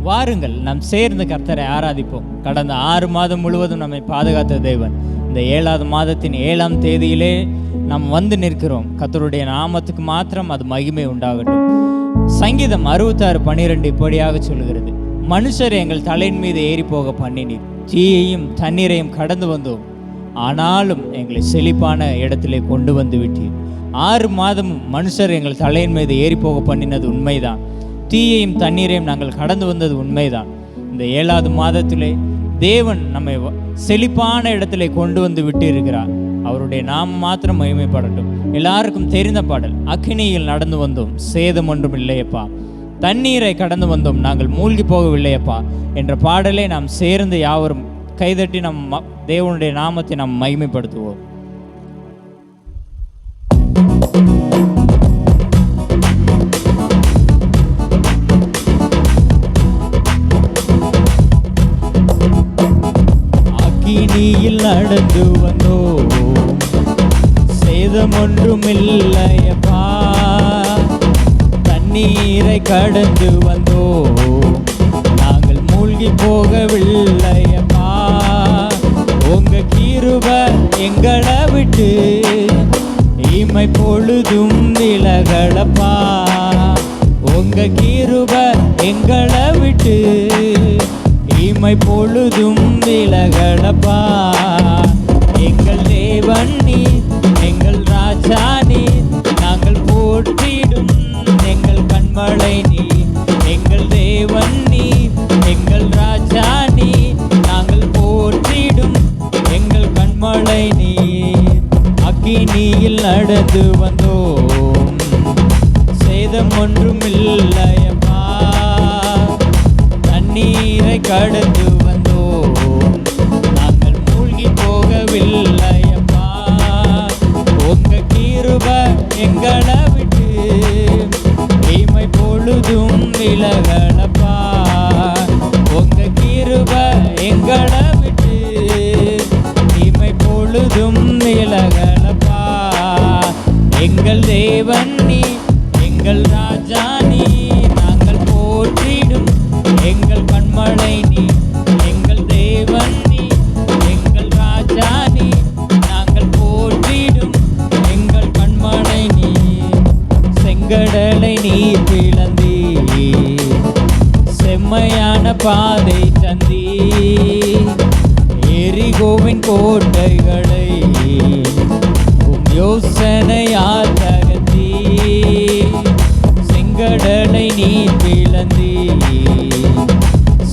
வாருங்கள் நாம் சேர்ந்து கர்த்தரை ஆராதிப்போம். கடந்த 6 மாதம் முழுவதும் நம்மை பாதுகாத்த தேவன் இந்த 7வது மாதத்தின் 7ஆம் தேதியிலே நாம் வந்து நிற்கிறோம். கர்த்தருடைய நாமத்துக்கு மாத்திரம் அது மகிமை உண்டாகட்டும். சங்கீதம் 66:12 இப்படியாக சொல்கிறது, மனுஷர் எங்கள் தலையின் மீது ஏறி போக பண்ணினீர், தீயையும் தண்ணீரையும் கடந்து வந்தோம், ஆனாலும் எங்களை செழிப்பான இடத்திலே கொண்டு வந்து விட்டீர். 6 மாதமும் மனுஷர் எங்கள் தலையின் மீது ஏறி போக பண்ணினது உண்மைதான். தீயையும் தண்ணீரையும் நாங்கள் கடந்து வந்தது உண்மைதான். இந்த 7வது மாதத்திலே தேவன் நம்மை செழிப்பான இடத்திலே கொண்டு வந்து விட்டு இருக்கிறார். அவருடைய நாமம் மாத்திரம் மகிமைப்படட்டும். எல்லாருக்கும் தெரிந்த பாடல், அக்கினியில் நடந்து வந்தோம் சேதம் ஒன்றும் இல்லையப்பா, தண்ணீரை கடந்து வந்தோம் நாங்கள் மூழ்கி போகவில்லையப்பா என்ற பாடலை நாம் சேர்ந்து யாவரும் கைதட்டி நம் தேவனுடைய நாமத்தை நாம் மகிமைப்படுத்துவோம். அக்கினியில் நடந்து வந்தோம் சேதம் ஒன்றும் இல்லையப்பா, தண்ணீரை கடந்து வந்தோம் நாங்கள் மூழ்கி போகவில்லையப்பா, உங்க கிருபை எங்களை விட்டு இமை பொழுதும் விலகலப்பா, உங்க கிருபை எங்களை விட்டு இமை பொழுதும் விலகலப்பா, எங்கள் தேவன் நீ எங்கள் ராஜா நீ, நாங்கள் போற்றிடும் எங்கள் கண்மலை நீ, எங்கள் தேவன் நீ எங்கள் ராஜா நீ, நாங்கள் போற்றிடும் எங்கள் கண்மலை நீ. அக்கினியில் நடந்து வந்தோம் சேதம் ஒன்றும் இல்லையப்பா, தண்ணீரை கடந்து வந்தோம் நாங்கள் மூழ்கி போகவில்லையப்பா, உங்க கிருபை எங்களை விட்டு இமை பொழுதும் விலகலப்பா, உங்க கிருபை எங்களை விட்டு இமை பொழுதும் விலகலப்பா, எங்கள் தேவன் நீ எங்கள் ராஜா நீ, நாங்கள் போற்றிடும் எங்கள் கண்மலை நீ, எங்கள் தேவன் நீ எங்கள் ராஜா நீ, நாங்கள் போற்றிடும் எங்கள் கண்மலை நீ. செங்கடலை நீ பிளந்தீ, செம்மையான பாதை தந்தீ, எரிகோவின் கோட்டைகளை யோசனையால் தகர்த்தீ, செங்கடலை நீ பிளந்தீ,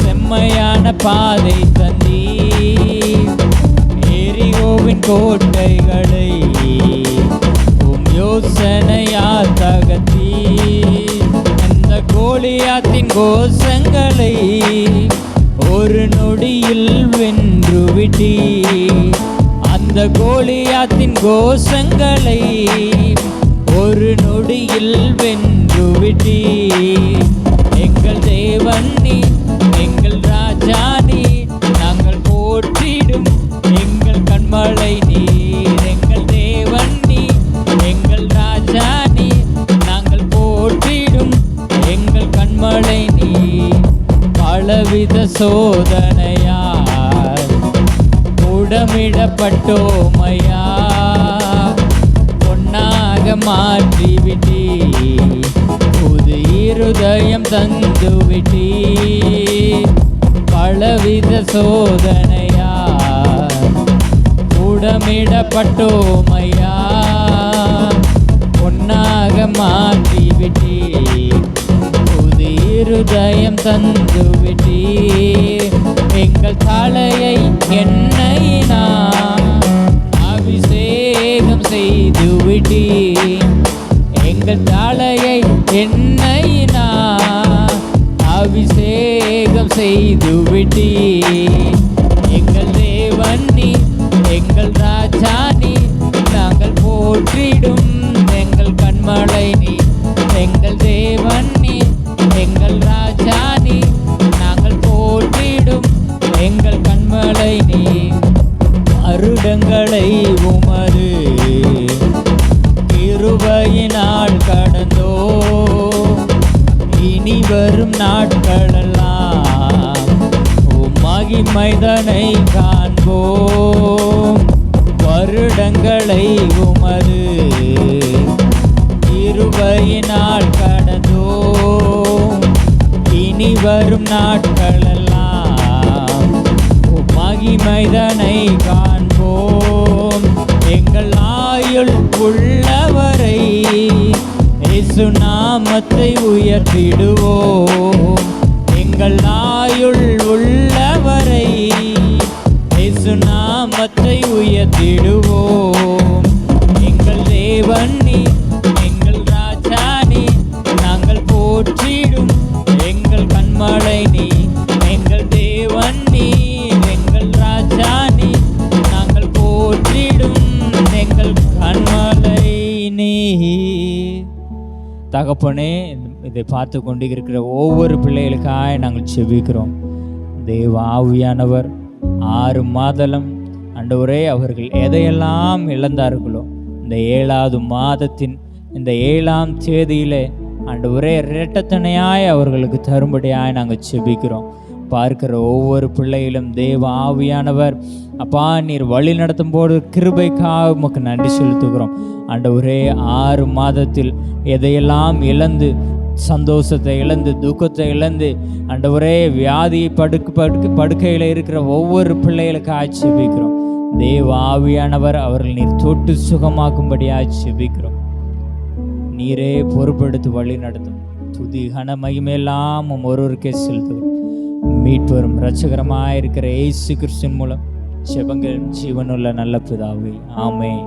செம்மையான பாதை தந்தீ, எரிகோவின் கோட்டைகளை யோசனையால் தகர்த்தீ, அந்த கோலியாத்தின் கோஷங்களை ஒரு நொடியில் வென்று விட்டீ, அந்த கோலியாத்தின் கோஷங்களை ஒரு நொடியில் வென்று விட்டீ, எங்கள் தேவன் நீ எங்கள் ராஜா நீ, நாங்கள் போற்றிடும் எங்கள் கண்மலை நீர், எங்கள் தேவன் நீ எங்கள் ராஜா நீ, நாங்கள் போற்றிடும் எங்கள் கண்மலை நீ. பலவித சோதனையால் உடமிடப்பட்டோமையா, பொன்னாக மாற்றிவிட்டீ, புது இருதயம் தந்து விட்டீ, பலவித சோதனையால் உடமிடப்பட்டோமையா, பொன்னாக மாற்றிவிட்டீ, புது இருதயம் தந்து விட்டீ, எங்கள் தலையை எண்ணெயினால் அபிஷேகம் செய்து விட்டீ, எங்கள் தலையை எண்ணெயினால் அபிஷேகம் செய்து விட்டீ, எங்கள் தேவன் நீ எங்கள் ராஜா நீ, நாங்கள் போற்றிடும் எங்கள் கண்மலை நீ, எங்கள் தேவன் நீ எங்கள் ராஜா நீ, நாங்கள் போற்றிடும் எங்கள் கண்மலை நீ. வருடங்களை உமது கிருபையினால் கடந்தோ, வரும் நாட்களெல்லாம் உம் மகிமைதனை காண்போம். வருடங்களை உமது கிருபையினால் கடந்தோம். இனி வரும் நாட்களெல்லாம் உம் மகிமைதனை காண்போம். எங்கள் ஆயுள் உள்ளவரை இயேசு நாமத்தை உயர்த்திடுவோம். எங்கள் ஆயுள் உள்ளவரை இயேசு நாமத்தை உயர்த்திடுவோம். எங்கள் தேவன் நீ, எங்கள் ராஜா நீ, நாங்கள் போற்றிடும் எங்கள் கண்மலை நீ. எங்கள் தேவன் நீ, எங்கள் ராஜா நீ, நாங்கள் போற்றிடும் எங்கள் கண்மலை நீ. தகப்பனே, இதை பார்த்து கொண்டு இருக்கிற ஒவ்வொரு பிள்ளைகளுக்காக நாங்கள் செபிக்கிறோம். தேவ ஆவியானவர் 6 மாதம் ஆண்டவரே அவர்கள் எதையெல்லாம் இழந்தார்களோ இந்த 7வது மாதத்தின் இந்த 7ஆம் தேதியிலே ஆண்டவரே இரட்டத்தனையாய் அவர்களுக்கு தரும்படியாய் நாங்கள் செபிக்கிறோம். பார்க்கிற ஒவ்வொரு பிள்ளையிலும் தேவ ஆவியானவர் அப்பா நீர் வழி நடத்தும் போது கிருபைக்காக உமக்கு நன்றி செலுத்துகிறோம். ஆண்டவரே 6 மாதத்தில் எதையெல்லாம் இழந்து, சந்தோஷத்தை இழந்து, துக்கத்தை இழந்து, ஆண்டவரே வியாதியை படுக்கையில் இருக்கிற ஒவ்வொரு பிள்ளைகளுக்காக செபிக்கிறோம். தேவ ஆவியானவர் அவர்கள் நீர் தொட்டு சுகமாக்கும்படியாக செபிக்கிறோம். நீரே பொறுப்பெடுத்து வழி நடத்தும். துதி கன மகிமையெல்லாம் ஒருவருக்கே செலுத்துகிறோம். மீட்பெரும் இரட்சகரமாக இருக்கிற இயேசு கிறிஸ்துவின் மூலம் செபங்கள் ஜீவனுள்ள நல்ல பிதாவே, ஆமென்.